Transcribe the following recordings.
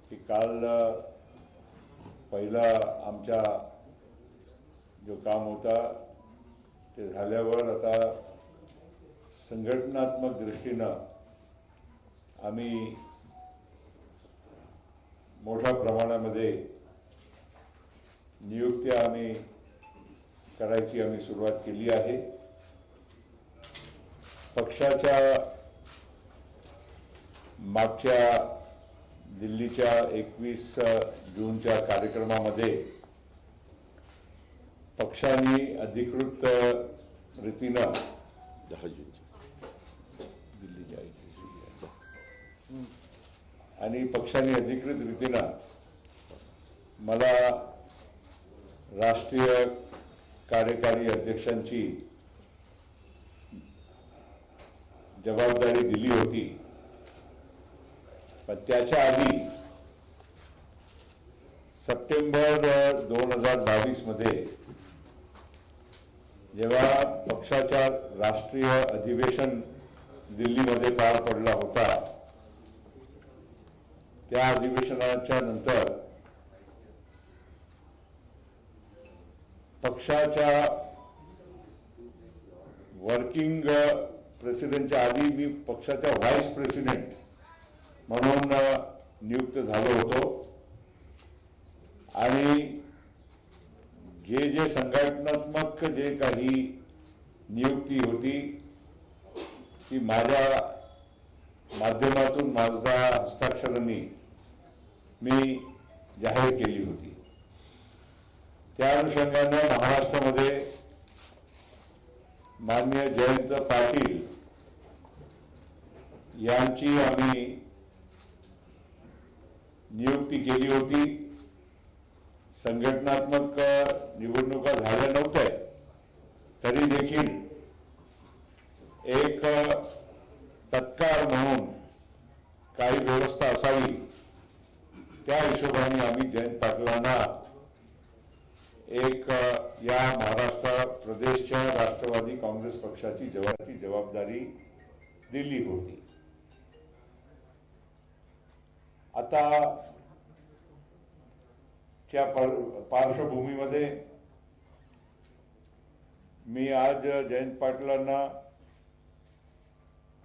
की काल पहिला आमचा जो काम होता ते झाल्यावर आता संघटनात्मक दृष्टीनं आम्ही मोठ्या प्रमाणामध्ये नियुक्त्या आम्ही करायची आम्ही सुरुवात केली आहे। पक्षाच्या मागच्या दिल्लीच्या 21 जूनच्या कार्यक्रमामध्ये पक्षाने अधिकृत रीतीनं 10 जूनच्या दिल्लीच्या आणि पक्षाने अधिकृत रीतीनं मला राष्ट्रीय कार्यकारी अध्यक्षांची जबाबदारी दिली होती। पण त्याच्या आधी सप्टेंबर 2022 मध्ये जेव्हा पक्षाच्या राष्ट्रीय अधिवेशन दिल्लीमध्ये पार पडला होता, त्या अधिवेशनाच्या नंतर पक्षाच्या वर्किंग प्रेसिडेंटच्या आधी मी पक्षाचा व्हाईस प्रेसिडेंट म्हणून नियुक्त झालो होतो आणि जे जे संघटनात्मक जे काही नियुक्ती होती ती माझ्या माध्यमातून माझ्या हस्ताक्षरांनी मी जाहीर केली होती। त्या अनुषंगाने महाराष्ट्रामध्ये माननीय जयंत पाटील यांची आम्ही नियुक्ती केली होती। संघटनात्मक निवडणुका झाल्या नव्हत्या तरी देखील एक तत्काळ म्हणून काही व्यवस्था असावी त्या हिशोबाने आम्ही जयंत पाटलांना एक या महाराष्ट्र प्रदेशच्या राष्ट्रवादी काँग्रेस पक्षाची जबाबदारी दिली होती। आता च्या पार्श्वभूमीमध्ये मी आज जयंत पाटलांना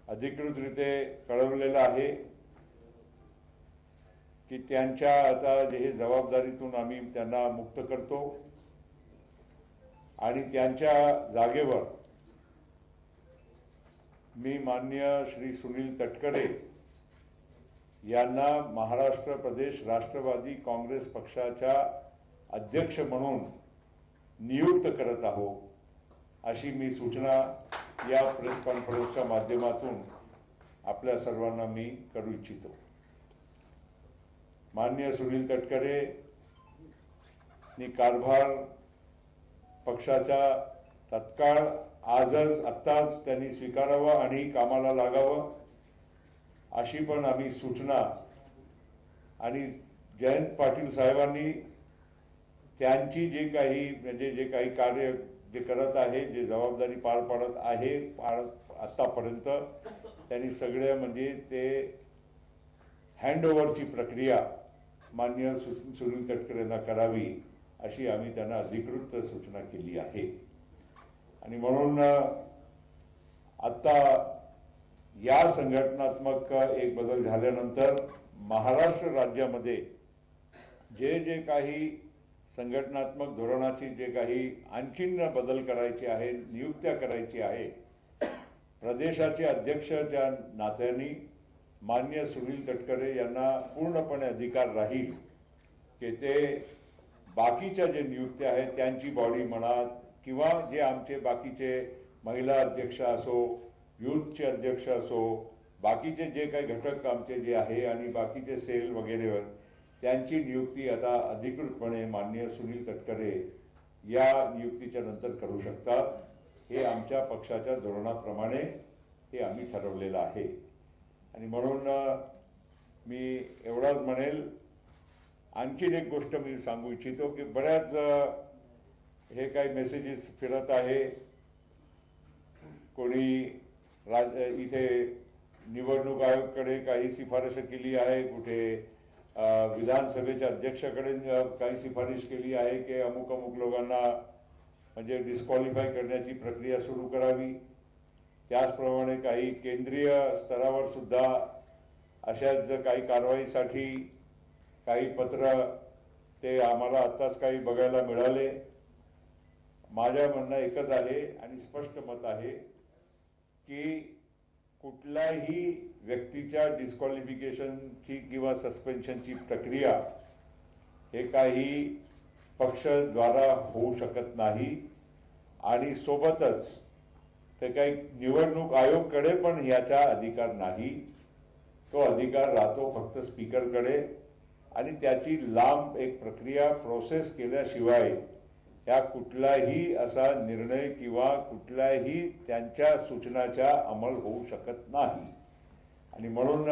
अधिकृतरीत्या कळवलेलं आहे की त्यांच्या आता हे जबाबदारीतून आम्ही त्यांना मुक्त करतो आणि त्यांच्या जागेवर मी माननीय श्री सुनील तटकरे यांना महाराष्ट्र प्रदेश राष्ट्रवादी काँग्रेस पक्षाच्या अध्यक्ष म्हणून नियुक्त करत आहोत, अशी मी सूचना या प्रेस कॉन्फरन्सच्या माध्यमातून आपल्या सर्वांना मी करू इच्छितो। माननीय सुनील तटकरे नि कारभार पक्षाचा तत्काळ आत्ताच त्यांनी स्वीकारावा आणि कामाला लागावं अशी पण आम्ही सूचना आणि जयंत पाटील साहेबांनी त्यांची जे काही कार्य जे करत आहे, जे जबाबदारी पार पाडत आहे आतापर्यंत त्यांनी सगळे ते हँडओव्हरची प्रक्रिया माननीय सुनील तटकरे यांना करावी अशी आम्ही त्यांना अधिकृत सूचना केली आहे। आणि म्हणून आता या संघटनात्मक एक बदल झाल्यानंतर महाराष्ट्र राज्यामध्ये जे जे काही संघटनात्मक धोरणाची जे काही आणखीन बदल करायचे आहे, नियुक्त्या करायची आहे, प्रदेशाचे अध्यक्षाच्या नात्याने माननीय सुनील तटकरे यांना पूर्णपणे अधिकार राहील की ते बाकीच्या जे नियुक्त्या आहेत त्यांची बॉडी म्हणा किंवा जे आमचे बाकीचे महिला अध्यक्ष असो, युथचे अध्यक्ष असो, बाकीचे जे काही घटक आमचे जे आहे आणि बाकीचे सेल वगैरे त्यांची नियुक्ती आता अधिकृतपणे माननीय सुनील तटकरे या नियुक्तीच्या नंतर करू शकतात। हे आमच्या पक्षाच्या धोरणाप्रमाणे हे आम्ही ठरवलेलं आहे। आणि म्हणून मी एवढाच म्हणेल, आणखीन एक गोष्ट मी सांगू इच्छितो की बऱ्याच हे काही मेसेजेस फिरत आहे, कोणी इथे निवडणूक आयोगाकडे काही शिफारस केली आहे, कुठे विधानसभेच्या अध्यक्षाकडे काही शिफारिश केली आहे की अमुक अमुक लोकांना म्हणजे डिस्क्वालिफाय करण्याची प्रक्रिया सुरू करावी. त्याचप्रमाणे काही केंद्रीय स्तरावर सुद्धा अशाच काही कारवाईसाठी काही पत्र ते आम्हाला आत्ताच काही बघायला मिळाले. माझ्या म्हणणं एकच आहे आणि स्पष्ट मत आहे की कुठल्याही व्यक्तीच्या डिस्क्वालिफिकेशनची किंवा सस्पेन्शनची प्रक्रिया हे काही पक्षद्वारा होऊ शकत नाही आणि सोबतच ते काही निवडणूक आयोगकडे पण याचा अधिकार नाही. तो अधिकार राहतो फक्त स्पीकरकडे आणि त्याची लांब एक प्रक्रिया प्रोसेस केल्याशिवाय या कुठलाही असा निर्णय किंवा कुठल्याही त्यांच्या सूचनाचा अंमल होऊ शकत नाही. आणि म्हणून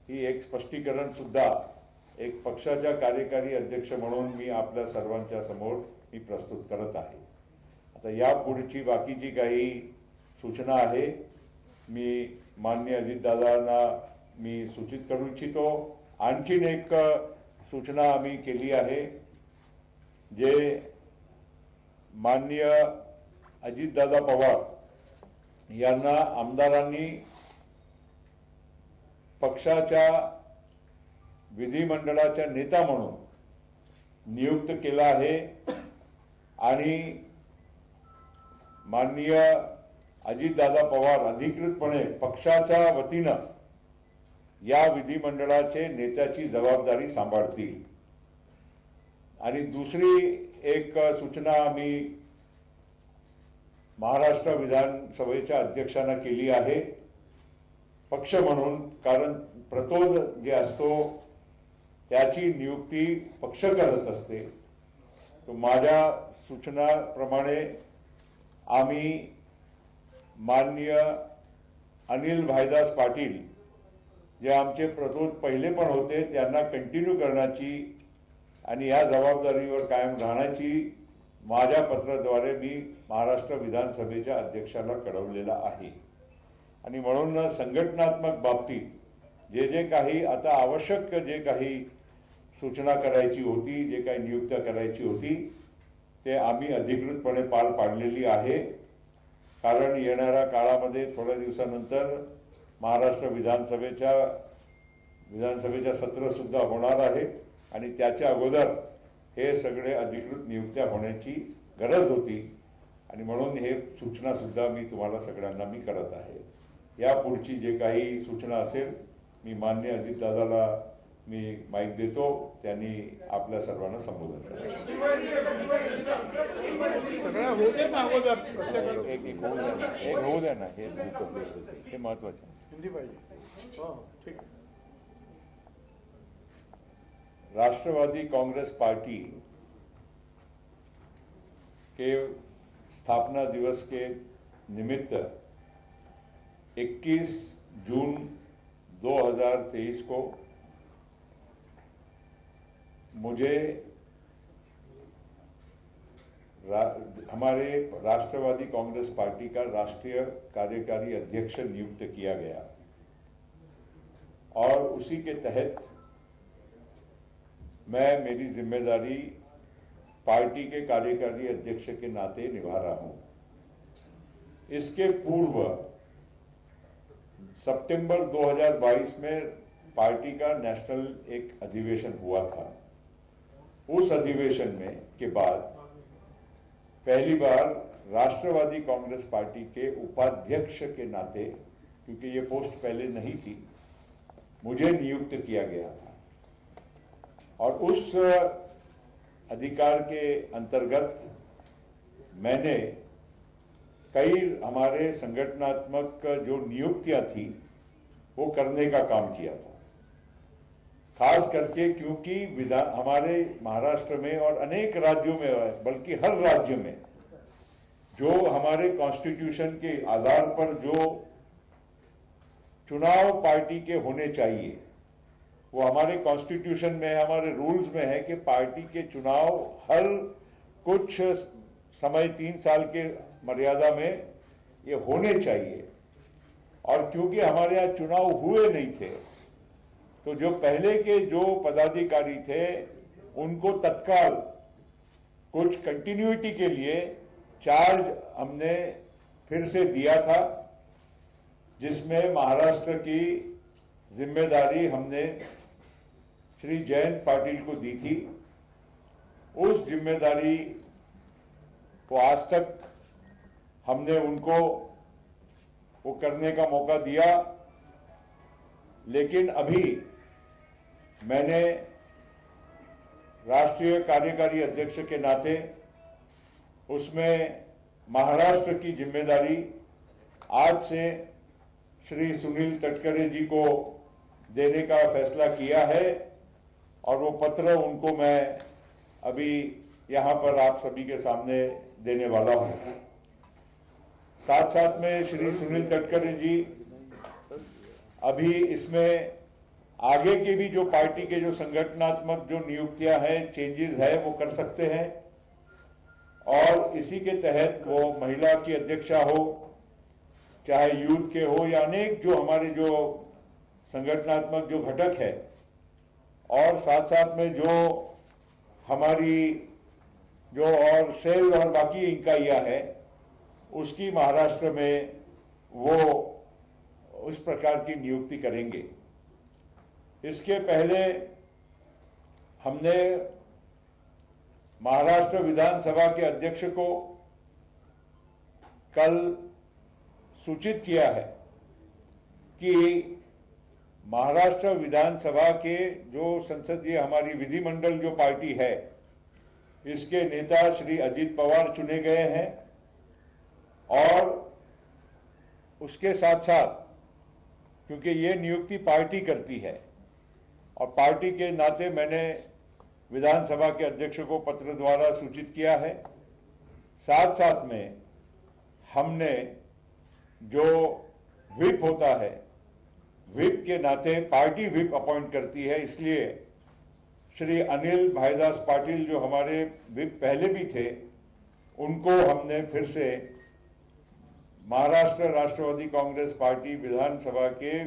ही एक स्पष्टीकरण सुद्धा एक पक्षाच्या कार्यकारी अध्यक्ष म्हणून मी आपल्या सर्वांच्या समोर मी प्रस्तुत करत आहे. आता यापुढची बाकीची काही सूचना आहे मी माननीय अजितदादांना मी सूचित करू इच्छितो. आणखीन एक सूचना आम्ही केली आहे जे माननीय अजितदादा पवार यांना आमदारांनी पक्षाच्या विधिमंडळाच्या नेता म्हणून नियुक्त केला आहे आणि माननीय अजितदादा पवार अधिकृतपणे पक्षाच्या वतीनं या विधिमंडळाचे नेत्याची जबाबदारी सांभाळतील. आणि दुसरी एक सूचना आम्ही महाराष्ट्र विधानसभेच्या अध्यक्षांना केली आहे पक्ष म्हणून. कारण प्रतोद जे असतो त्याची नियुक्ती पक्ष करत असते. तो माझ्या सूचनाप्रमाणे आम्ही माननीय अनिल भाईदास पाटील जे आमचे प्रतोद पहिले पण होते त्यांना कंटिन्यू करण्याची आणि या जबाबदारीवर कायम राहण्याची माझ्या पत्राद्वारे मी महाराष्ट्र विधानसभेच्या अध्यक्षाला कळवलेला आहे. आणि म्हणून संघटनात्मक बाबतीत जे जे काही आता आवश्यक जे काही सूचना करायची होती जे काही नियुक्त्या करायची होती ते आम्ही अधिकृतपणे पार पाडलेली आहे. कारण येणाऱ्या काळामध्ये थोड्या दिवसानंतर महाराष्ट्र विधानसभेच्या सत्र सुद्धा होणार आहे आणि त्याच्या अगोदर हे सगळे अधिकृत नियुक्त्या होण्याची गरज होती आणि म्हणून हे सूचना सुद्धा मी तुम्हाला सगळ्यांना मी करत आहे. यापुढची जे काही सूचना असेल मी माननीय अजितदादाला मी माईक देतो त्यांनी आपल्या सर्वांना संबोधन करेल. एक होऊ द्या ना हे महत्वाचे हिंदी पाहिजे. राष्ट्रवादी कांग्रेस पार्टी के स्थापना दिवस के निमित्त 21 जून 2023 को मुझे हमारे राष्ट्रवादी कांग्रेस पार्टी का राष्ट्रीय कार्यकारी अध्यक्ष नियुक्त किया गया और उसी के तहत मैं मेरी जिम्मेदारी पार्टी के कार्यकारी अध्यक्ष के नाते निभा रहा हूं. इसके पूर्व सितंबर 2022 में पार्टी का नेशनल एक अधिवेशन हुआ था. उस अधिवेशन में के बाद पहली बार राष्ट्रवादी कांग्रेस पार्टी के उपाध्यक्ष के नाते, क्योंकि ये पोस्ट पहले नहीं थी, मुझे नियुक्त किया गया था और उस अधिकार के अंतर्गत मैंने कई हमारे संगठनात्मक जो नियुक्तियां थी वो करने का काम किया था. खास करके क्योंकि हमारे महाराष्ट्र में और अनेक राज्यों में बल्कि हर राज्य में जो हमारे कॉन्स्टिट्यूशन के आधार पर जो चुनाव पार्टी के होने चाहिए वो हमारे कॉन्स्टिट्यूशन में है, हमारे रूल्स में है कि पार्टी के चुनाव हर कुछ समय 3 साल के मर्यादा में ये होने चाहिए. और क्योंकि हमारे यहाँ चुनाव हुए नहीं थे तो जो पहले के जो पदाधिकारी थे उनको तत्काल कुछ कंटिन्यूटी के लिए चार्ज हमने फिर से दिया था, जिसमें महाराष्ट्र की जिम्मेदारी हमने श्री जयंत पाटिल को दी थी। उस जिम्मेदारी को आज तक हमने उनको वो करने का मौका दिया, लेकिन अभी मैंने राष्ट्रीय कार्यकारी अध्यक्ष के नाते उसमें महाराष्ट्र की जिम्मेदारी आज से श्री सुनील तटकरे जी को देने का फैसला किया है और वो पत्र उनको मैं अभी यहां पर आप सभी के सामने देने वाला हूं। साथ साथ में श्री सुनील तटकरे जी अभी इसमें आगे के भी जो पार्टी के जो संगठनात्मक जो नियुक्तियां हैं, चेंजेस है, वो कर सकते हैं और इसी के तहत वो महिला की अध्यक्षा हो, चाहे यूथ के हो या अनेक जो हमारे जो संगठनात्मक जो घटक है, और साथ साथ में जो हमारी जो और सेल और बाकी इकाइयां हैं, उसकी महाराष्ट्र में वो उस प्रकार की नियुक्ति करेंगे। इसके पहले हमने महाराष्ट्र विधानसभा के अध्यक्ष को कल सूचित किया है कि महाराष्ट्र विधानसभा के जो संसदीय हमारी विधिमंडल जो पार्टी है, इसके नेता श्री अजित पवार चुने गए हैं और उसके साथ साथ, क्योंकि ये नियुक्ति पार्टी करती है और पार्टी के नाते मैंने विधानसभा के अध्यक्ष को पत्र द्वारा सूचित किया है। साथ साथ में हमने जो व्हिप होता है, व्हिप के नाते पार्टी व्हिप अपॉइंट करती है, इसलिए श्री अनिल भाईदास पाटिल जो हमारे व्हिप पहले भी थे, उनको हमने फिर से महाराष्ट्र राष्ट्रवादी कांग्रेस पार्टी विधानसभा के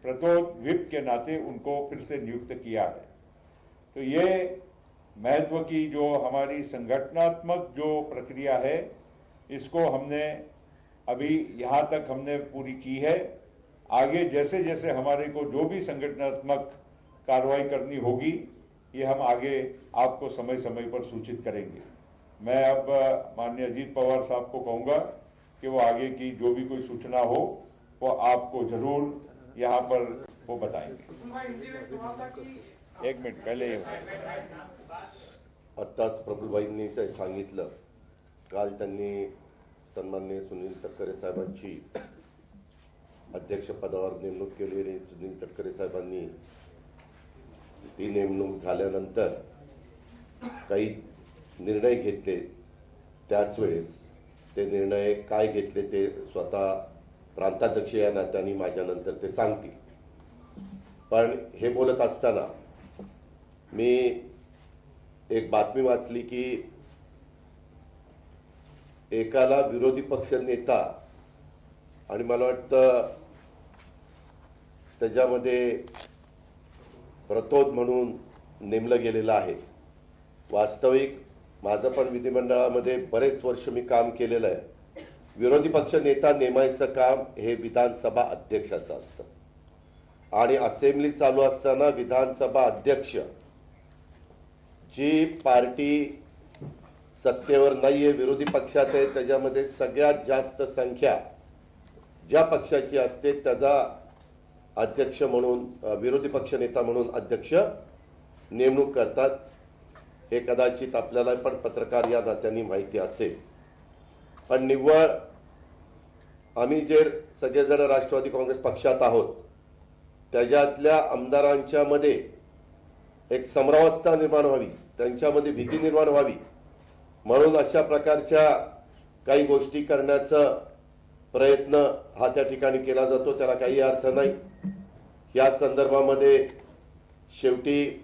प्रतोद व्हिप के नाते उनको फिर से नियुक्त किया है। तो ये महत्व की जो हमारी संगठनात्मक जो प्रक्रिया है, इसको हमने अभी यहां तक हमने पूरी की है। आगे जैसे जैसे हमारे को जो भी संगठनात्मक कार्रवाई करनी होगी, ये हम आगे आपको समय समय पर सूचित करेंगे। मैं अब माननीय अजीत पवार साहब को कहूंगा कि वो आगे की जो भी कोई सूचना हो वो आपको जरूर यहाँ पर वो बताएंगे। एक मिनिट पहले आत्ताच प्रफुल्लभाईंनी ते सांगितलं, काल त्यांनी सन्माननीय सुनील तटकरे साहेबांची अध्यक्षपदावर नेमणूक केली आणि सुनील तटकरे साहेबांनी ती नेमणूक झाल्यानंतर काही निर्णय घेतले। त्याच वेळेस ते निर्णय काय घेतले ते स्वतः प्रांताध्यक्ष या नात्याने माझ्यानंतर ते सांगतील। पण हे बोलत असताना मी एक बातमी वाचली की एकाला विरोधी पक्ष नेता आणि मला वाटतं त्याच्यामध्ये प्रतोद म्हणून नेमलं गेलेलं आहे। वास्तविक माझं पण विधिमंडळामध्ये बरेच वर्ष मी काम केलेलं आहे। विरोधी पक्ष नेता नेमायचं काम हे विधानसभा अध्यक्षाचं असतं आणि असेंब्ली चालू असताना विधानसभा अध्यक्ष जी पार्टी सत्तेवर नाहीये, विरोधी पक्षात आहे, त्याच्यामध्ये सगळ्यात जास्त संख्या ज्या पक्षाची असते त्याचा अध्यक्ष म्हणून, विरोधी पक्ष नेता म्हणून अध्यक्ष नेमणूक करतात। हे कदाचित आपल्याला पण पत्रकार या नात्याने माहिती असेल। पण निव्वळ आम्ही जे सगळेजण राष्ट्रवादी काँग्रेस पक्षात आहोत त्याच्यातल्या आमदारांच्या मध्ये एक समरावस्था निर्माण व्हावी, त्यांच्यामध्ये भीती निर्माण व्हावी म्हणून अशा प्रकारच्या काही गोष्टी करण्याचा प्रयत्न हा त्या ठिकाणी केला जातो। त्याला काही अर्थ नाही। या संदर्भामध्ये शेवटी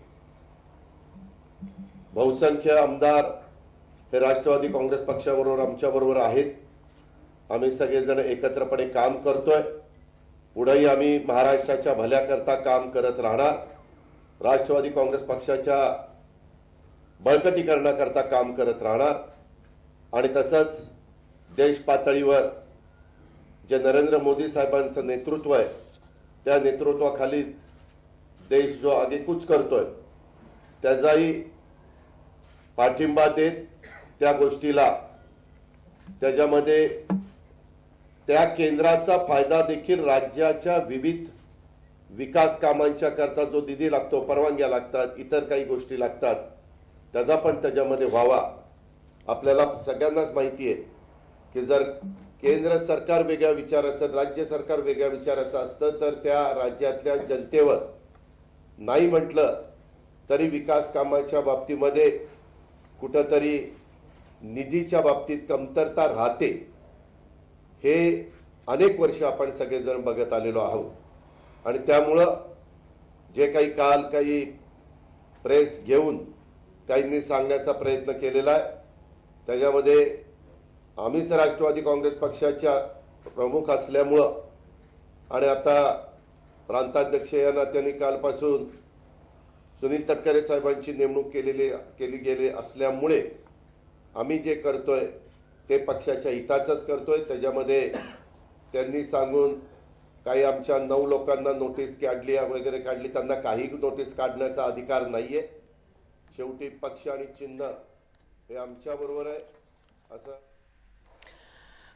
बहुसंख्य आमदार हे राष्ट्रवादी काँग्रेस पक्षाबरोबर आमच्याबरोबर आहेत। आम्ही सगळेजण एकत्रपणे काम करतोय पुढेही आम्ही महाराष्ट्राच्या भल्याकरता काम करत राहणार. राष्ट्रवादी काँग्रेस पक्षाच्या बळकटीकरणाकरता काम करत राहणार आणि तसंच देश पातळीवर जे नरेंद्र मोदी साहेबांचं नेतृत्व आहे त्या नेतृत्वाखाली देश जो आगेकूच करतोय त्याचाही पाठिंबा देत त्या गोष्टीला त्याच्यामध्ये त्या केंद्राचा फायदा देखील राज्याच्या विविध विकास कामांच्या करता जो निधी लागतो, परवानग्या लागतात, इतर काही गोष्टी लागतात, त्याचा पण त्याच्यामध्ये व्हावा. आपल्याला सगळ्यांनाच माहिती आहे की जर केंद्र सरकार वेगळ्या विचाराचं, राज्य सरकार वेगळ्या विचाराचं असतं तर त्या राज्यातल्या जनतेवर नाही म्हटलं तरी विकास कामाच्या बाबतीमध्ये कुठंतरी निधीच्या बाबतीत कमतरता राहते. हे अनेक वर्ष आपण सगळेजण बघत आलेलो आहोत आणि त्यामुळं जे काही काल काही प्रेस घेऊन काहींनी सांगण्याचा प्रयत्न केलेला आहे त्याच्यामध्ये आम्हीच राष्ट्रवादी काँग्रेस पक्षाच्या प्रमुख असल्यामुळं आणि आता प्रांताध्यक्ष या नात्याने कालपासून सुनील तटकरे साहेबांची नेमणूक केली गेली असल्यामुळे आम्ही जे करतोय ते पक्षाच्या हिताचंच करतोय. त्याच्यामध्ये त्यांनी सांगून काही आमच्या 9 लोकांना नोटीस काढली वगैरे काढली, त्यांना काही नोटीस काढण्याचा अधिकार नाहीये. शेवटी पक्ष आणि चिन्ह हे आमच्या बरोबर आहे असं.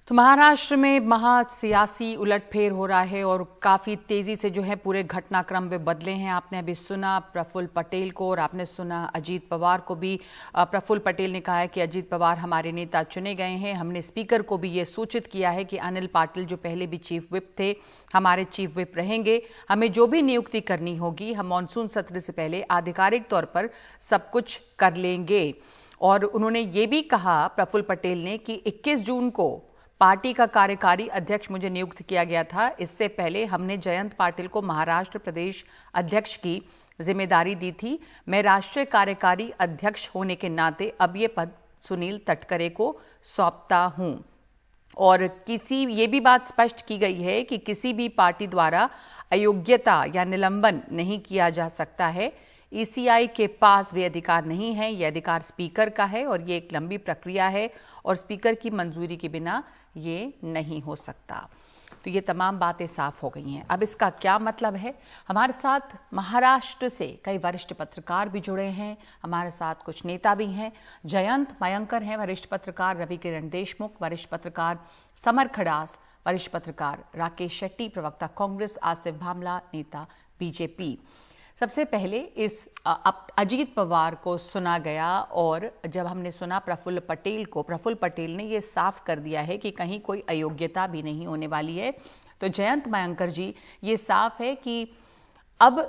तो महाराष्ट्र में महासियासी उलटफेर हो रहा है और काफी तेजी से जो है पूरे घटनाक्रम वे बदले हैं. आपने अभी सुना प्रफुल्ल पटेल को और आपने सुना अजीत पवार को भी. प्रफुल्ल पटेल ने कहा है कि अजीत पवार हमारे नेता चुने गए हैं. हमने स्पीकर को भी ये सूचित किया है कि अनिल पाटिल जो पहले भी चीफ विप थे हमारे चीफ विप रहेंगे. हमें जो भी नियुक्ति करनी होगी हम मानसून सत्र से पहले आधिकारिक तौर पर सब कुछ कर लेंगे. और उन्होंने ये भी कहा प्रफुल्ल पटेल ने कि 21 जून को पार्टी का कार्यकारी अध्यक्ष मुझे नियुक्त किया गया था. इससे पहले हमने जयंत पाटिल को महाराष्ट्र प्रदेश अध्यक्ष की जिम्मेदारी दी थी. मैं राष्ट्रीय कार्यकारी अध्यक्ष होने के नाते अब ये पद सुनील तटकरे को सौंपता हूं. और ये भी बात स्पष्ट की गई है कि किसी भी पार्टी द्वारा अयोग्यता या निलंबन नहीं किया जा सकता है. ईसीआई के पास वे अधिकार नहीं है. यह अधिकार स्पीकर का है और ये एक लंबी प्रक्रिया है और स्पीकर की मंजूरी के बिना ये नहीं हो सकता. तो ये तमाम बातें साफ हो गई हैं. अब इसका क्या मतलब है? हमारे साथ महाराष्ट्र से कई वरिष्ठ पत्रकार भी जुड़े हैं, हमारे साथ कुछ नेता भी हैं. जयंत मयंकर हैं वरिष्ठ पत्रकार, रवि किरण देशमुख वरिष्ठ पत्रकार, समर खड़ास वरिष्ठ पत्रकार, राकेश शेट्टी प्रवक्ता कांग्रेस, आसिफ भामला नेता बीजेपी. सबसे पहले इस अजीत पवार को सुना गया और जब हमने सुना प्रफुल्ल पटेल को, प्रफुल्ल पटेल ने ये साफ कर दिया है कि कहीं कोई अयोग्यता भी नहीं होने वाली है. तो जयंत मयंकर जी, ये साफ है कि अब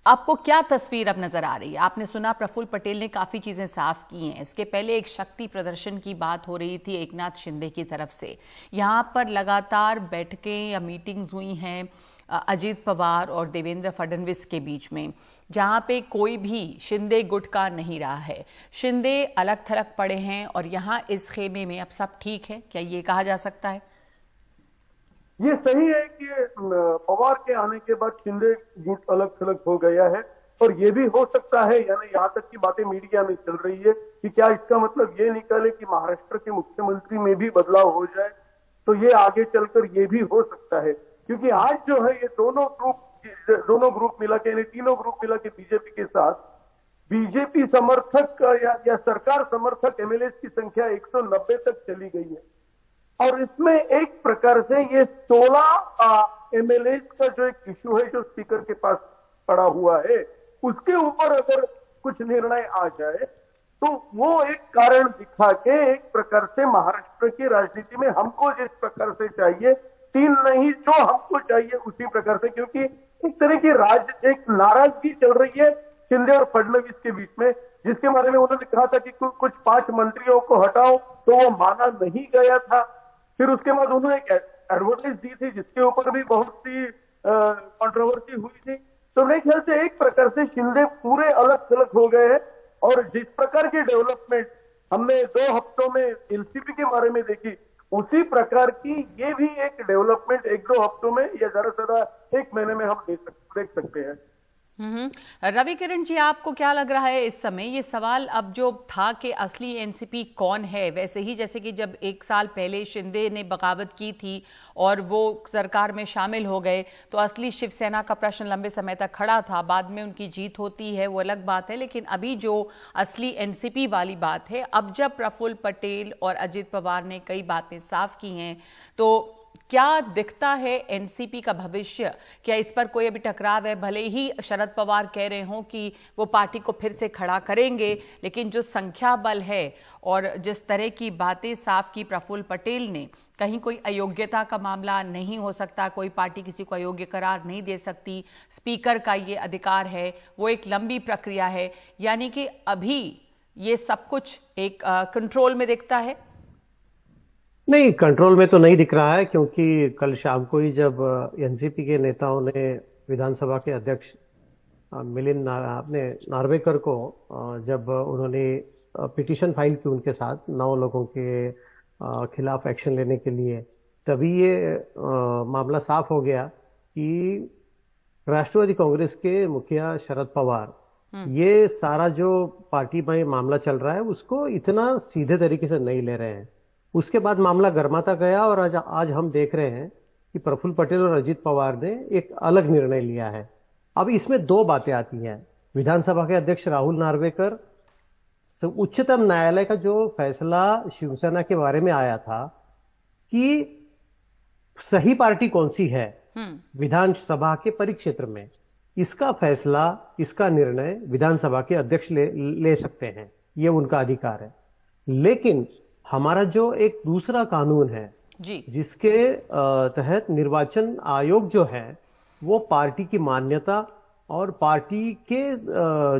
आपको क्या तस्वीर अब नजर आ रही है? आपने सुना प्रफुल्ल पटेल ने काफी चीजें साफ की हैं. इसके पहले एक शक्ति प्रदर्शन की बात हो रही थी एकनाथ शिंदे की तरफ से. यहां पर लगातार बैठकें या मीटिंग्स हुई हैं अजीत पवार और देवेंद्र फडणवीस के बीच में, जहां पे कोई भी शिंदे गुट का नहीं रहा है. शिंदे अलग थलग पड़े हैं और यहां इस खेमे में अब सब ठीक है, क्या ये कहा जा सकता है? ये सही है कि पवार के आने के बाद शिंदे गुट अलग थलग हो गया है और ये भी हो सकता है, यानी यहाँ तक की बातें मीडिया में चल रही है कि क्या इसका मतलब ये निकले कि महाराष्ट्र के मुख्यमंत्री में भी बदलाव हो जाए. तो ये आगे चलकर ये भी हो सकता है, क्योंकि आज जो है ये दोनों ग्रुप मिला के, यानी तीनों ग्रुप मिला के बीजेपी के साथ बीजेपी समर्थक या सरकार समर्थक एमएलए की संख्या 190 तक चली गई है. और इसमें एक प्रकार से ये 16 एमएलए का जो एक इश्यू है जो स्पीकर के पास पड़ा हुआ है, उसके ऊपर अगर कुछ निर्णय आ जाए तो वो एक कारण दिखा के एक प्रकार से महाराष्ट्र की राजनीति में हमको जिस प्रकार से चाहिए, 3 नहीं जो हमको चाहिए उसी प्रकार से, क्योंकि एक तरह की एक नाराजगी चल रही है शिंदे और फडणवीस के बीच में, जिसके बारे में उन्होंने कहा था कि कुछ 5 मंत्रियों को हटाओ, तो वो माना नहीं गया था. फिर उसके बाद उन्होंने एक एडवर्टाइज दी थी जिसके ऊपर भी बहुत सी कंट्रोवर्सी हुई थी. तो मेरे ख्याल से एक प्रकार से शिंदे पूरे अलग थलग हो गए हैं. और जिस प्रकार की डेवलपमेंट हमने 2 हफ्तों में एनसीपी के बारे में देखी, उसी प्रकार की ये भी एक डेवलपमेंट 1-2 हफ्तों में या ज्यादा से ज्यादा 1 महीने में हम देख सकते हैं। रवि किरण जी, आपको क्या लग रहा है इस समय ये सवाल अब जो था कि असली एनसीपी कौन है, वैसे ही जैसे कि जब 1 साल पहले शिंदे ने बगावत की थी और वो सरकार में शामिल हो गए तो असली शिवसेना का प्रश्न लंबे समय तक खड़ा था, बाद में उनकी जीत होती है वो अलग बात है, लेकिन अभी जो असली एनसीपी वाली बात है, अब जब प्रफुल्ल पटेल और अजित पवार ने कई बातें साफ की हैं तो क्या दिखता है एनसीपी का भविष्य? क्या इस पर कोई अभी टकराव है? भले ही शरद पवार कह रहे हों कि वो पार्टी को फिर से खड़ा करेंगे, लेकिन जो संख्या बल है और जिस तरह की बातें साफ की प्रफुल्ल पटेल ने, कहीं कोई अयोग्यता का मामला नहीं हो सकता, कोई पार्टी किसी को अयोग्य करार नहीं दे सकती, स्पीकर का ये अधिकार है, वो एक लंबी प्रक्रिया है, यानी कि अभी ये सब कुछ एक कंट्रोल में दिखता है। नहीं, कंट्रोल में तो नहीं दिख रहा है, क्योंकि कल शाम को ही जब एनसीपी के नेताओं ने विधानसभा के अध्यक्ष मिलिंद अपने नार्वेकर को जब उन्होंने पिटीशन फाइल की उनके साथ 9 लोगों के खिलाफ एक्शन लेने के लिए, तभी ये मामला साफ हो गया कि राष्ट्रवादी कांग्रेस के मुखिया शरद पवार ये सारा जो पार्टी में मामला चल रहा है उसको इतना सीधे तरीके से नहीं ले रहे हैं। उसके बाद मामला गर्माता गया और आज हम देख रहे हैं कि प्रफुल्ल पटेल और अजित पवार ने एक अलग निर्णय लिया है। अब इसमें 2 बातें आती हैं। विधानसभा के अध्यक्ष राहुल नार्वेकर, उच्चतम न्यायालय का जो फैसला शिवसेना के बारे में आया था कि सही पार्टी कौन सी है विधानसभा के परिक्षेत्र में, इसका फैसला, इसका निर्णय विधानसभा के अध्यक्ष ले सकते हैं, ये उनका अधिकार है। लेकिन हमारा जो एक दूसरा कानून है जी, जिसके तहत निर्वाचन आयोग जो है वो पार्टी की मान्यता और पार्टी के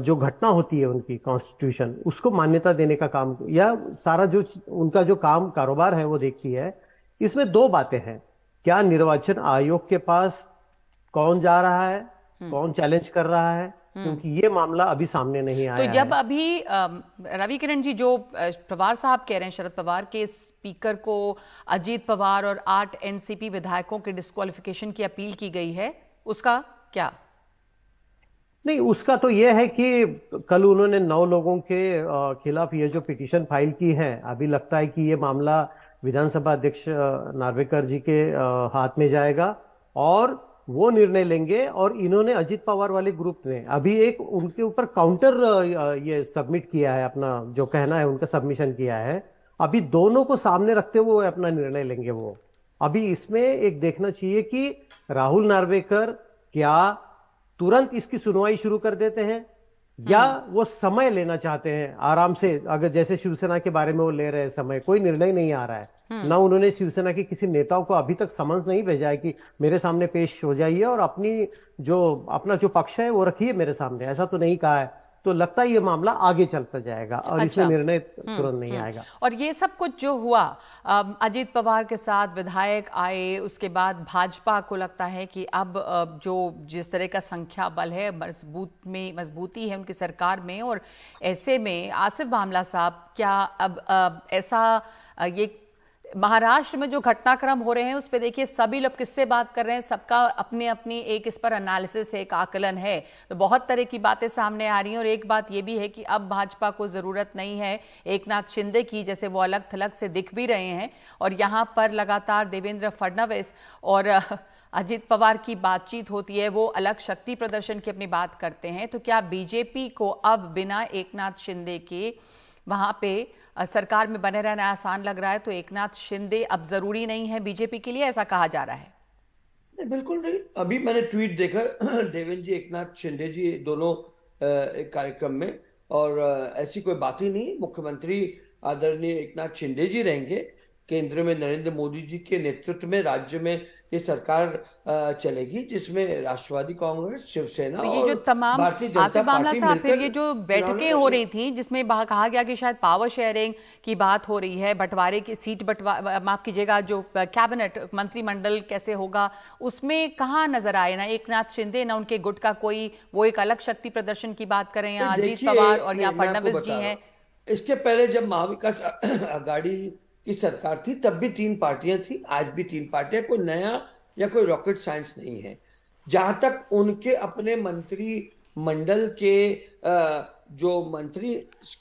जो घटना होती है उनकी कॉन्स्टिट्यूशन, उसको मान्यता देने का काम या सारा जो उनका जो काम कारोबार है वो देखती है। इसमें 2 बातें हैं। क्या निर्वाचन आयोग के पास कौन जा रहा है, कौन चैलेंज कर रहा है, क्योंकि ये मामला अभी सामने नहीं आया तो जब अभी रवि किरण जी, जो पवार साहब कह रहे हैं, शरद पवार के स्पीकर को अजीत पवार और 8 एनसीपी विधायकों के डिस्क्वालिफिकेशन की अपील की गई है, उसका क्या? नहीं, उसका तो यह है कि कल उन्होंने 9 लोगों के खिलाफ ये जो पिटीशन फाइल की है, अभी लगता है कि ये मामला विधानसभा अध्यक्ष नार्वेकर जी के हाथ में जाएगा और वो निर्णय लेंगे। और इन्होंने अजित पवार वाले ग्रुप ने अभी एक उनके ऊपर काउंटर ये सबमिट किया है, अपना जो कहना है उनका सबमिशन किया है। अभी दोनों को सामने रखते हुए अपना निर्णय लेंगे वो। अभी इसमें एक देखना चाहिए कि राहुल नार्वेकर क्या तुरंत इसकी सुनवाई शुरू कर देते हैं या वो समय लेना चाहते हैं आराम से। अगर जैसे शिवसेना के बारे में वो ले रहे हैं समय, कोई निर्णय नहीं आ रहा है ना, उन्होंने शिवसेना के किसी नेताओं को अभी तक समन्स नहीं भेजा है कि मेरे सामने पेश हो जाइए और अपना जो पक्ष है वो रखिए मेरे सामने, ऐसा तो नहीं कहा है। तो लगता है ये मामला आगे चलता जाएगा और इसमें निर्णय तुरंत नहीं आएगा। और ये सब कुछ जो हुआ, अजित पवार के साथ विधायक आए, उसके बाद भाजपा को लगता है कि अब जो जिस तरह का संख्या बल है, मजबूती है उनकी सरकार में, और ऐसे में आसिफ बामला साहब, क्या अब ऐसा ये महाराष्ट्र में जो घटनाक्रम हो रहे हैं उस पर देखिए सभी लोग किससे बात कर रहे हैं, सबका अपनी अपनी एक इस पर एनालिसिस है, एक आकलन है, तो बहुत तरह की बातें सामने आ रही हैं। और एक बात ये भी है कि अब भाजपा को जरूरत नहीं है एकनाथ शिंदे की, जैसे वो अलग थलग से दिख भी रहे हैं, और यहाँ पर लगातार देवेंद्र फडणवीस और अजित पवार की बातचीत होती है, वो अलग शक्ति प्रदर्शन की अपनी बात करते हैं। तो क्या बीजेपी को अब बिना एकनाथ शिंदे के वहां पे सरकार में बने रहना आसान लग रहा है? तो एकनाथ शिंदे अब जरूरी नहीं है बीजेपी के लिए, ऐसा कहा जा रहा है? नहीं, बिल्कुल नहीं। अभी मैंने ट्वीट देखा देवेंद्र जी, एकनाथ शिंदे जी दोनों एक कार्यक्रम में, और ऐसी कोई बात ही नहीं। मुख्यमंत्री आदरणीय एकनाथ शिंदे जी रहेंगे। केंद्र में नरेंद्र मोदी जी के नेतृत्व में राज्य में ये सरकार चलेगी, जिसमें राष्ट्रवादी कांग्रेस, शिवसेना तो ये जो तमाम भारतीय जनता आसिफ बामला पार्टी साहब, फिर मिलकर ये जो बैठकें हो रही थी जिसमें कहा गया कि शायद पावर शेयरिंग की बात हो रही है, बंटवारे की सीट माफ कीजिएगा, जो कैबिनेट मंत्रिमंडल कैसे होगा, उसमें कहाँ नजर आए ना एकनाथ शिंदे ना उनके गुट का कोई, वो एक अलग शक्ति प्रदर्शन की बात करें, यहाँ अजीत पवार और यहाँ फडणवीस जी हैं। इसके पहले जब महाविकास आघाड़ी की सरकार थी तब भी 3 पार्टियां थी, आज भी 3 पार्टियां, कोई नया या कोई रॉकेट साइंस नहीं है। जहां तक उनके अपने मंत्री मंडल के जो मंत्री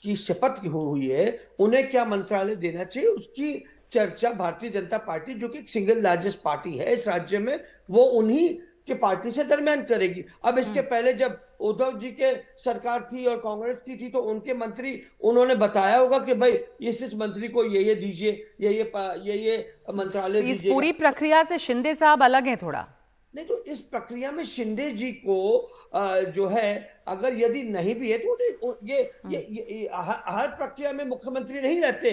की शपथ हुई है उन्हें क्या मंत्रालय देना चाहिए, उसकी चर्चा भारतीय जनता पार्टी जो कि एक सिंगल लार्जेस्ट पार्टी है इस राज्य में, वो उन्हीं के पार्टी से दरमियान करेगी। अब इसके पहले जब उद्धव जी के सरकार थी और कांग्रेस की थी तो उनके मंत्री उन्होंने बताया होगा कि भाई इस मंत्री को ये दीजिए, ये मंत्रालय इस दीजिए। पूरी प्रक्रिया से शिंदे साहब अलग हैं थोड़ा। नहीं तो इस प्रक्रिया में शिंदे जी को जो है अगर यदि नहीं भी है तो ये हर प्रक्रिया में मुख्यमंत्री नहीं रहते,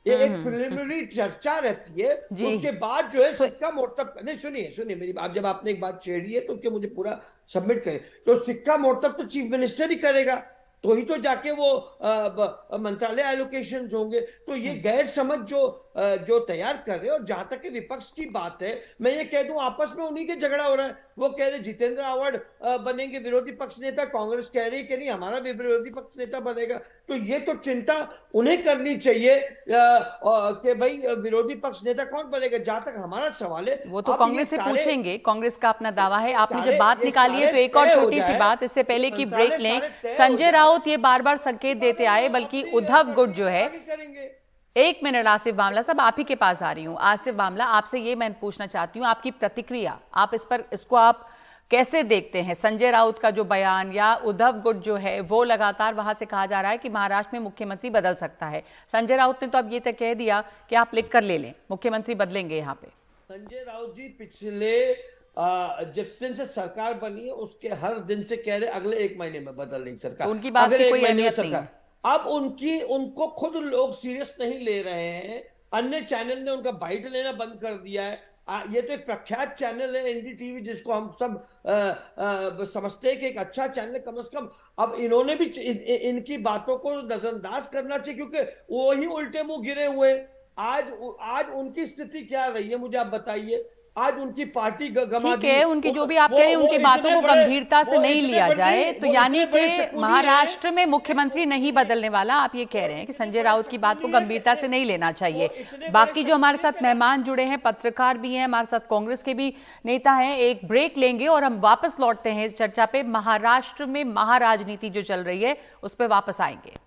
ये एक प्रिलिमिनरी चर्चा रहती है, उसके बाद जो है सिक्का मोड़तब। नहीं सुनिए मेरी बात, जब आपने एक बात छेड़ी है तो उसके मुझे पूरा सबमिट करें। तो सिक्का मोड़तब तो चीफ मिनिस्टर ही करेगा, तो ही तो जाके वो मंत्रालय एलोकेशन होंगे। तो ये गैर समझ जो तैयार कर रहे हैं, और जहां तक कि विपक्ष की बात है, मैं ये कह दूं आपस में उन्हीं के झगड़ा हो रहा है। वो कह रहे जितेंद्र आव्हाड बनेंगे विरोधी पक्ष नेता, कांग्रेस कह रही कि नहीं हमारा भी विरोधी पक्ष नेता बनेगा। तो ये तो चिंता उन्हें करनी चाहिए कि भाई विरोधी पक्ष नेता कौन बनेगा। जहां तक हमारा सवाल है वो तो कांग्रेस से पूछेंगे, कांग्रेस का अपना दावा है। आपने जब बात निकाली है तो एक और छोटी सी बात इससे पहले कि ब्रेक लें, संजय राउत ये बार बार संकेत देते आए, बल्कि उद्धव गुट जो है, एक मिनट आसिफ बामला साहब आप ही के पास आ रही हूं। आसिफ बामला आपसे ये मैं पूछना चाहती हूं, आपकी प्रतिक्रिया, आप इसको आप कैसे देखते हैं? संजय राउत का जो बयान या उद्धव गुट जो है वो लगातार वहां से कहा जा रहा है कि महाराष्ट्र में मुख्यमंत्री बदल सकता है। संजय राउत ने तो अब ये तक कह दिया कि आप लिख कर ले लें, मुख्यमंत्री बदलेंगे। यहाँ पे संजय राउत जी पिछले जिस दिन से सरकार बनी है उसके हर दिन से कह रहे अगले 1 महीने में बदल रही सरकार, उनकी बात की कोई अहमियत नहीं। अब उनको खुद लोग सीरियस नहीं ले रहे हैं, अन्य चैनल ने उनका बाइट लेना बंद कर दिया है। ये तो एक प्रख्यात चैनल है एनडीटीवी, जिसको हम सब समझते हैं कि एक अच्छा चैनल है। कम से कम अब इन्होंने भी इनकी बातों को नजरअंदाज करना चाहिए, क्योंकि वो ही उल्टे मुंह गिरे हुए। आज उनकी स्थिति क्या रही है मुझे आप बताइए। आज उनकी पार्टी ठीक है, उनकी जो भी आप कह रहे हैं उनकी बातों को गंभीरता से नहीं लिया जाए, तो यानी कि महाराष्ट्र में मुख्यमंत्री नहीं बदलने वाला, आप ये कह रहे हैं कि संजय राउत की बात को गंभीरता से नहीं लेना चाहिए। बाकी जो हमारे साथ मेहमान जुड़े हैं, पत्रकार भी हैं हमारे साथ, कांग्रेस के भी नेता हैं। एक ब्रेक लेंगे और हम वापस लौटते हैं इस चर्चा पे। महाराष्ट्र में महाराजनीति जो चल रही है उस पर वापस आएंगे।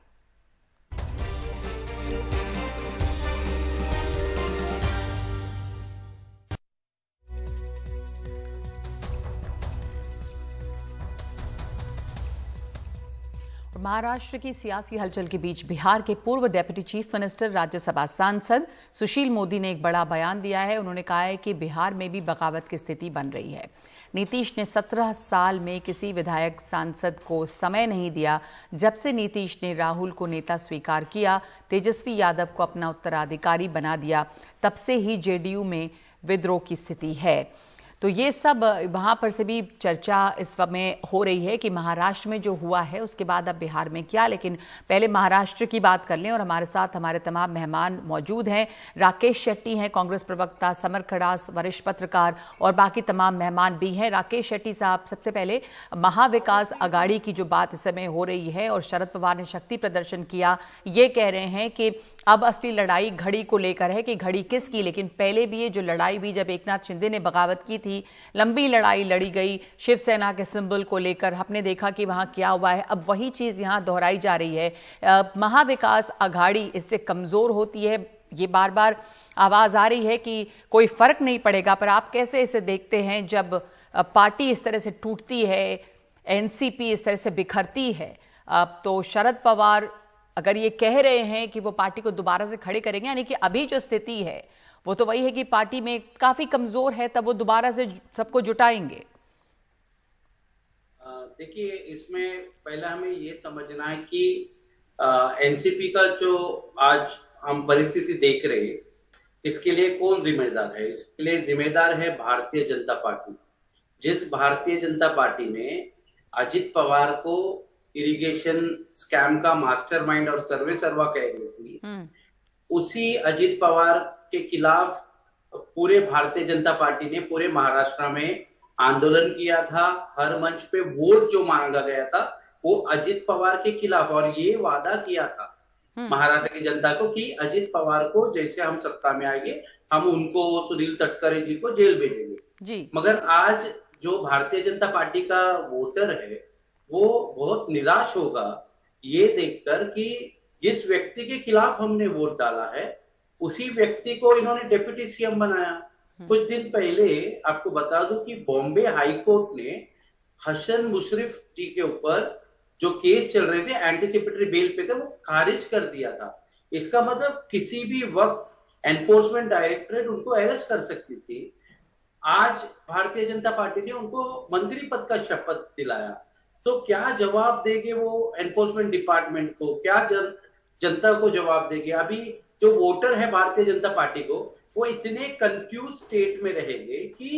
महाराष्ट्र की सियासी हलचल के बीच बिहार के पूर्व डेप्यूटी चीफ मिनिस्टर, राज्यसभा सांसद सुशील मोदी ने एक बड़ा बयान दिया है। उन्होंने कहा है कि बिहार में भी बगावत की स्थिति बन रही है। नीतीश ने 17 साल में किसी विधायक सांसद को समय नहीं दिया। जब से नीतीश ने राहुल को नेता स्वीकार किया, तेजस्वी यादव को अपना उत्तराधिकारी बना दिया, तब से ही जेडीयू में विद्रोह की स्थिति है। तो ये सब वहाँ पर से भी चर्चा इस समय हो रही है कि महाराष्ट्र में जो हुआ है उसके बाद अब बिहार में क्या। लेकिन पहले महाराष्ट्र की बात कर लें, और हमारे साथ हमारे तमाम मेहमान मौजूद हैं। राकेश शेट्टी हैं कांग्रेस प्रवक्ता, समर खड़ास वरिष्ठ पत्रकार, और बाकी तमाम मेहमान भी हैं। राकेश शेट्टी साहब, सबसे पहले महाविकास अघाड़ी की जो बात इस समय हो रही है और शरद पवार ने शक्ति प्रदर्शन किया, ये कह रहे हैं कि अब असली लड़ाई घड़ी को लेकर है कि घड़ी किसकी। लेकिन पहले भी ये जो लड़ाई हुई जब एकनाथ शिंदे ने बगावत की थी, लंबी लड़ाई लड़ी गई शिवसेना के सिंबल को लेकर, हमने देखा कि वहां क्या हुआ है। अब वही चीज यहां दोहराई जा रही है। महाविकास अघाड़ी इससे कमजोर होती है, ये बार बार आवाज आ रही है कि कोई फर्क नहीं पड़ेगा। पर आप कैसे इसे देखते हैं जब पार्टी इस तरह से टूटती है, एनसीपी इस तरह से बिखरती है? तो शरद पवार अगर ये कह रहे हैं कि वो पार्टी को दोबारा से खड़े करेंगे, यानी कि अभी जो स्थिति है वो तो वही है कि पार्टी में काफी कमजोर है, तब वो दोबारा से सबको जुटाएंगे। देखिए, इसमें पहला हमें ये समझना है कि एनसीपी का जो आज हम परिस्थिति देख रहे हैं, इसके लिए कौन जिम्मेदार है? इसके लिए जिम्मेदार है भारतीय जनता पार्टी। जिस भारतीय जनता पार्टी ने अजित पवार को इरिगेशन स्कैम का मास्टरमाइंड और सर्वे सर्वा कह रही थी, उसी अजित पवार के खिलाफ पूरे भारतीय जनता पार्टी ने पूरे महाराष्ट्र में आंदोलन किया था। हर मंच पे वोट जो मांगा गया था वो अजित पवार के खिलाफ, और ये वादा किया था महाराष्ट्र की जनता को कि अजित पवार को जैसे हम सत्ता में आएंगे हम उनको, सुनील तटकरे जी को जेल भेजेंगे जी। मगर आज जो भारतीय जनता पार्टी का वोटर है वो बहुत निराश होगा ये देखकर कि जिस व्यक्ति के खिलाफ हमने वोट डाला है उसी व्यक्ति को इन्होंने डिप्टी सीएम बनाया। कुछ दिन पहले आपको बता दूं कि बॉम्बे हाई कोर्ट ने हसन मुशर्रफ जी के ऊपर जो केस चल रहे थे एंटीसिपेटरी बेल पे थे वो खारिज कर दिया था। इसका मतलब किसी भी वक्त एनफोर्समेंट डायरेक्टरेट उनको अरेस्ट कर सकती थी। आज भारतीय जनता पार्टी ने उनको मंत्री पद का शपथ दिलाया, तो क्या जवाब देंगे वो एनफोर्समेंट डिपार्टमेंट को, क्या जनता को जवाब देंगे? अभी जो वोटर है भारतीय जनता पार्टी को वो इतने कंफ्यूज स्टेट में रहेंगे कि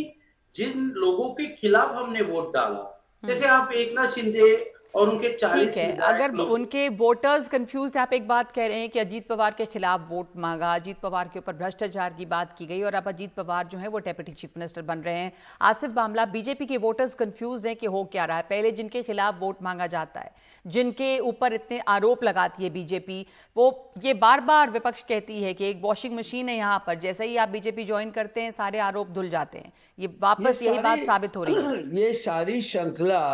जिन लोगों के खिलाफ हमने वोट डाला, जैसे आप एकनाथ शिंदे और उनके 40 ठीक है, अगर उनके वोटर्स कंफ्यूज, आप एक बात कह रहे हैं कि अजीत पवार के खिलाफ वोट मांगा, अजीत पवार के ऊपर भ्रष्टाचार की बात की गई और अब अजीत पवार जो है वो डेप्यूटी चीफ मिनिस्टर बन रहे हैं। आसिफ बामला, बीजेपी के वोटर्स कंफ्यूज हैं कि हो क्या रहा है। पहले जिनके खिलाफ वोट मांगा जाता है, जिनके ऊपर इतने आरोप लगाती है बीजेपी, वो ये बार बार विपक्ष कहती है कि एक वॉशिंग मशीन है यहाँ पर, जैसे ही आप बीजेपी ज्वाइन करते हैं सारे आरोप धुल जाते हैं। ये वापस यही बात साबित हो रही है। ये सारी श्रृंखला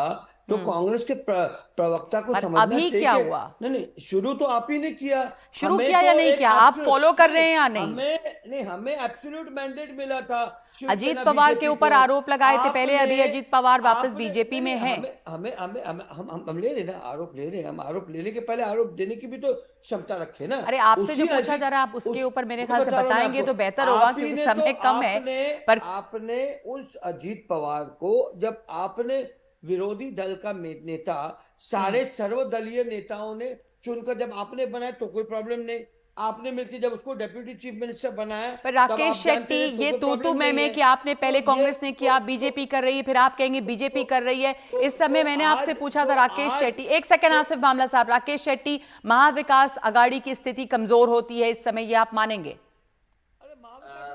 तो कांग्रेस के प्रवक्ता को समझना अभी चाहिए। क्या हुआ? नहीं, शुरू तो आप ही ने किया। शुरू किया या नहीं किया, आप फॉलो कर रहे हैं या नहीं? हमें एब्सोल्यूट मैंडेट मिला था। अजीत पवार के ऊपर आरोप लगाए थे पहले, अभी अजीत पवार वापस बीजेपी में हैं। हम ले रहे ना, आरोप ले रहे हैं। हम आरोप लेने के पहले आरोप देने की भी तो क्षमता रखे ना। अरे आपसे जो पूछा जा रहा है आप उसके ऊपर मेरे ख्याल से बताएंगे तो बेहतर होगा क्योंकि समय कम है। पर आपने उस अजीत पवार को, जब आपने विरोधी दल का नेता सारे सर्वदलीय नेताओं ने चुनकर जब आपने बनाया तो कोई प्रॉब्लम नहीं। आपने मिलकर जब उसको डेप्यूटी चीफ मिनिस्टर बनाया, पर राकेश शेट्टी, ये तू मैं कि आपने पहले कांग्रेस ने किया, बीजेपी कर रही है, फिर आप कहेंगे बीजेपी कर रही है। इस समय मैंने आपसे पूछा था राकेश शेट्टी, एक सेकंड आसिफ बामला साहब, राकेश शेट्टी, महाविकास अघाड़ी की स्थिति कमजोर होती है इस समय, ये आप मानेंगे?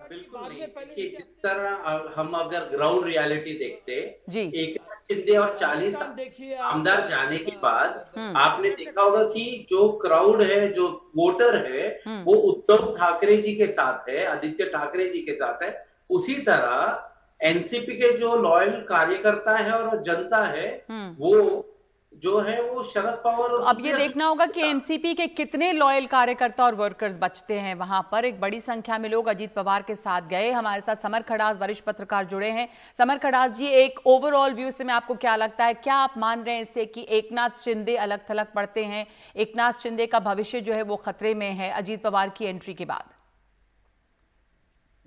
बिल्कुल नहीं। देखिए, जिस तरह हम अगर ग्राउंड रियलिटी देखते, एकनाथ शिंदे और 40 आमदार जाने के बाद आपने देखा होगा कि जो क्राउड है, जो वोटर है, वो उद्धव ठाकरे जी के साथ है, आदित्य ठाकरे जी के साथ है। उसी तरह एनसीपी के जो लॉयल कार्यकर्ता है और जनता है वो जो है वो शरद पवार। अब ये देखना होगा कि एनसीपी के कितने लॉयल कार्यकर्ता और वर्कर्स बचते हैं वहां पर। एक बड़ी संख्या में लोग अजीत पवार के साथ गए। हमारे साथ समर खड़ास वरिष्ठ पत्रकार जुड़े हैं। समर खड़ास जी, एक ओवरऑल व्यू से में आपको क्या लगता है, क्या आप मान रहे हैं इससे कि एकनाथ शिंदे अलग थलग पड़ते हैं, एकनाथ शिंदे का भविष्य जो है वो खतरे में है अजीत पवार की एंट्री के बाद?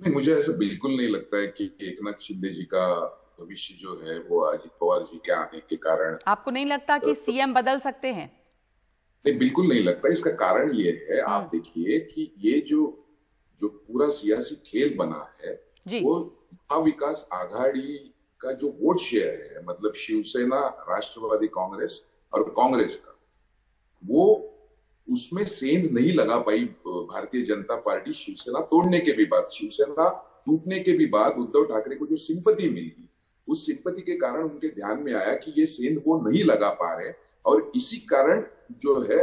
नहीं, मुझे ऐसा बिल्कुल नहीं लगता है कि एकनाथ शिंदे जी का भविष्य जो है वो अजीत पवार जी के आने के कारण। आपको नहीं लगता कि सीएम बदल सकते हैं? नहीं, बिल्कुल नहीं लगता। इसका कारण ये है, आप देखिए कि ये जो पूरा सियासी खेल बना है वो महाविकास आघाड़ी का जो वोट शेयर है, मतलब शिवसेना, राष्ट्रवादी कांग्रेस और कांग्रेस का, वो उसमें सेंध नहीं लगा पाई भारतीय जनता पार्टी। शिवसेना तोड़ने के भी बाद, शिवसेना टूटने के भी बाद उद्धव ठाकरे को जो सिंपैथी मिली, उस सिंपैथी के कारण उनके ध्यान में आया कि ये सेंध वो नहीं लगा पा रहे और इसी कारण जो है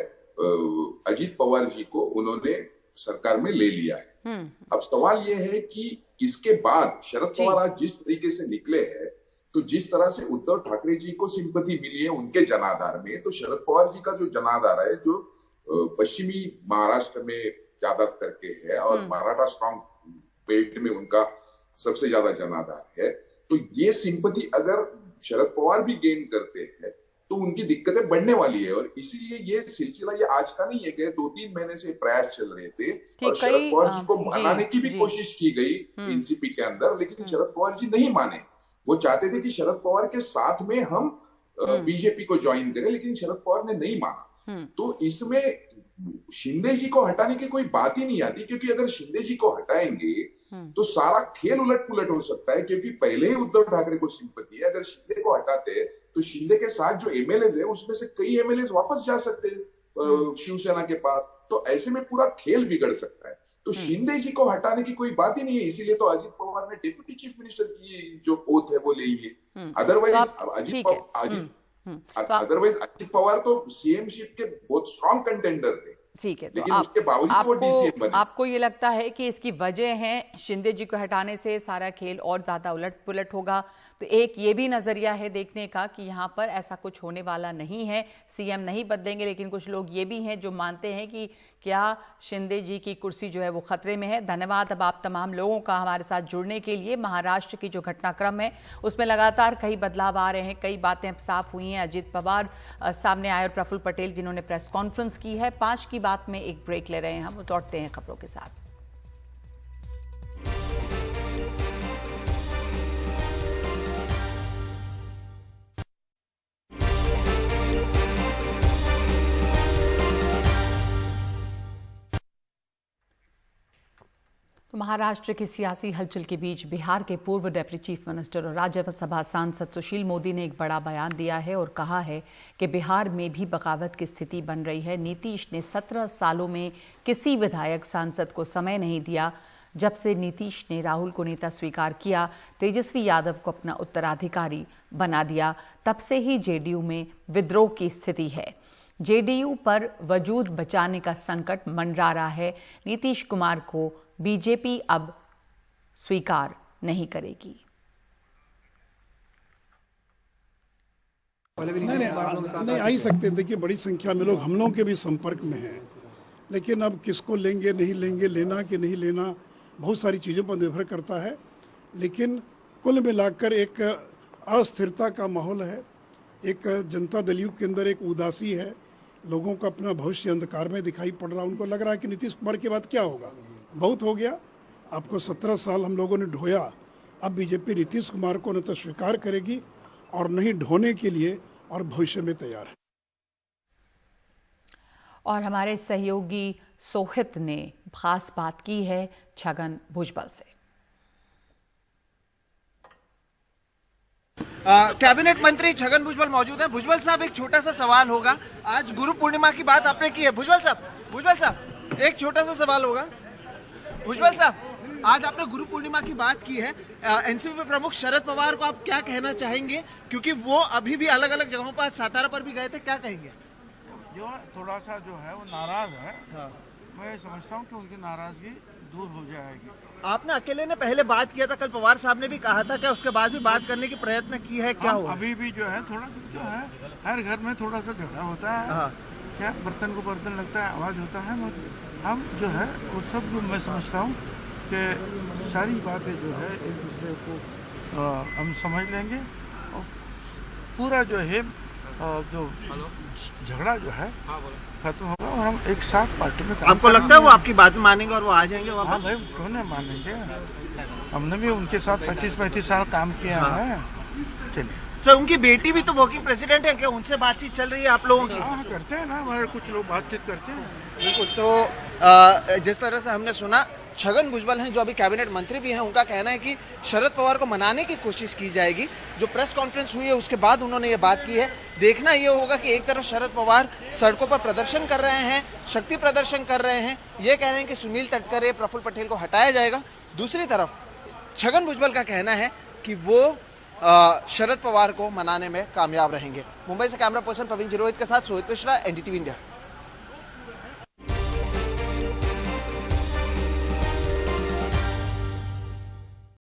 अजीत पवार जी को उन्होंने सरकार में ले लिया है। अब सवाल ये है कि इसके बाद शरद पवार आज जिस तरीके से निकले हैं, तो जिस तरह से उद्धव ठाकरे जी को सिंपैथी मिली है उनके जनाधार में, तो शरद पवार जी का जो जनाधार है जो पश्चिमी महाराष्ट्र में ज्यादा करके है और मराठा स्ट्रॉन्ग बेल्ट में उनका सबसे ज्यादा जनाधार है, तो ये सिंपैथी अगर शरद पवार भी गेन करते हैं तो उनकी दिक्कतें बढ़ने वाली है। और इसीलिए ये सिलसिला ये आज का नहीं है कि 2-3 महीने से प्रयास चल रहे थे और शरद पवार जी को मनाने की भी कोशिश की गई एनसीपी के अंदर, लेकिन शरद पवार जी नहीं माने। वो चाहते थे कि शरद पवार के साथ में हम बीजेपी को ज्वाइन करें, लेकिन शरद पवार ने नहीं माना। तो इसमें शिंदे जी को हटाने की कोई बात ही नहीं आती, क्योंकि अगर शिंदे जी को हटाएंगे तो सारा खेल उलट पुलट हो सकता है, क्योंकि पहले ही उद्धव ठाकरे को सिंपैथी है। अगर शिंदे को हटाते तो शिंदे के साथ जो एमएलए है उसमें से कई एमएलए वापस जा सकते हैं शिवसेना के पास, तो ऐसे में पूरा खेल बिगड़ सकता है। तो शिंदे जी को हटाने की कोई बात ही नहीं है, इसीलिए तो अजीत पवार ने डिप्टी चीफ मिनिस्टर की जो ओथ है वो ली है। अदरवाइज अजीत पवार तो सीएमशिप के बहुत स्ट्रॉन्ग कंटेंडर थे। ठीक है, तो लेकिन उसके बावजूद वो डीसीएम बने। आपको ये लगता है कि इसकी वजह है शिंदे जी को हटाने से सारा खेल और ज्यादा उलट पुलट होगा? तो एक ये भी नजरिया है देखने का कि यहाँ पर ऐसा कुछ होने वाला नहीं है, सीएम नहीं बदलेंगे, लेकिन कुछ लोग ये भी हैं जो मानते हैं कि क्या शिंदे जी की कुर्सी जो है वो खतरे में है। धन्यवाद अब आप तमाम लोगों का हमारे साथ जुड़ने के लिए। महाराष्ट्र की जो घटनाक्रम है उसमें लगातार कई बदलाव आ रहे हैं, कई बातें अब साफ हुई हैं। अजीत पवार सामने आए और प्रफुल्ल पटेल जिन्होंने प्रेस कॉन्फ्रेंस की है। 5 की बात में एक ब्रेक ले रहे हैं, हम लौटते हैं खबरों के साथ। तो महाराष्ट्र की सियासी हलचल के बीच बिहार के पूर्व डेप्यूटी चीफ मिनिस्टर और राज्यसभा सांसद सुशील मोदी ने एक बड़ा बयान दिया है और कहा है कि बिहार में भी बगावत की स्थिति बन रही है। नीतीश ने 17 सालों में किसी विधायक सांसद को समय नहीं दिया। जब से नीतीश ने राहुल को नेता स्वीकार किया, तेजस्वी यादव को अपना उत्तराधिकारी बना दिया, तब से ही जेडीयू में विद्रोह की स्थिति है। जेडीयू पर वजूद बचाने का संकट मंडरा रहा है। नीतीश कुमार को बीजेपी अब स्वीकार नहीं करेगी। नहीं आ ही सकते। देखिए, बड़ी संख्या में लोग हम लोगों के भी संपर्क में हैं, लेकिन अब किसको लेंगे नहीं लेंगे, लेना कि नहीं लेना, बहुत सारी चीज़ों पर निर्भर करता है। लेकिन कुल मिलाकर एक अस्थिरता का माहौल है, एक जनता दलियों के अंदर एक उदासी है, लोगों का अपना भविष्य अंधकार में दिखाई पड़ रहा है। उनको लग रहा है कि नीतीश कुमार के बाद क्या होगा, बहुत हो गया, आपको 17 साल हम लोगों ने ढोया, अब बीजेपी नीतीश कुमार को न तो स्वीकार करेगी और नहीं ढोने के लिए और भविष्य में तैयार है। और हमारे सहयोगी सोहित ने खास बात की है छगन भुजबल से। कैबिनेट मंत्री छगन भुजबल मौजूद हैं। भुजबल साहब, एक छोटा सा सवाल होगा। आज गुरु पूर्णिमा की बात आपने की है। भुजबल साहब एक छोटा सा सवाल होगा। भुजबल साहब, आज आपने गुरु पूर्णिमा की बात की है। एनसीपी प्रमुख शरद पवार को आप क्या कहना चाहेंगे, क्योंकि वो अभी भी अलग अलग जगहों पर, सातारा पर भी गए थे, क्या कहेंगे? जो थोड़ा सा जो है वो नाराज है। हाँ। मैं समझता हूँ कि उनकी नाराजगी दूर हो जाएगी। आपने अकेले ने पहले बात किया था, कल पवार साहब ने भी कहा था, क्या उसके बाद भी बात करने की प्रयत्न की है? क्या हुआ? अभी भी जो है थोड़ा जो है, हर घर में थोड़ा सा झगड़ा होता है। हाँ। क्या बर्तन को बर्तन लगता है, आवाज होता है। हम जो है वो सब जो मैं समझता हूँ कि सारी बातें जो है एक दूसरे को हम समझ लेंगे और पूरा जो है जो झगड़ा जो है खत्म होगा और हम एक साथ पार्टी में काम। आपको लगता है वो आपकी बात मानेंगे और वो आ जाएंगे वापस? हाँ भाई, क्यों नहीं मानेंगे। हमने भी उनके साथ 35 साल काम किया है। चलिए सर, उनकी बेटी भी तो वर्किंग प्रेसिडेंट है, क्या उनसे बातचीत चल रही है आप लोगों की? हाँ, करते हैं ना, हमारे कुछ लोग बातचीत करते हैं। बिल्कुल। तो जिस तरह से हमने सुना, छगन भुजबल हैं जो अभी कैबिनेट मंत्री भी हैं, उनका कहना है कि शरद पवार को मनाने की कोशिश की जाएगी। जो प्रेस कॉन्फ्रेंस हुई है उसके बाद उन्होंने ये बात की है। देखना ये होगा कि एक तरफ शरद पवार सड़कों पर प्रदर्शन कर रहे हैं, शक्ति प्रदर्शन कर रहे हैं, ये कह रहे हैं कि सुनील तटकरे, प्रफुल्ल पटेल को हटाया जाएगा। दूसरी तरफ छगन भुजबल का कहना है कि वो शरद पवार को मनाने में कामयाब रहेंगे। मुंबई से कैमरा पर्सन प्रवीण जिरोहित के साथ सोहित मिश्रा, एनडीटीवी इंडिया।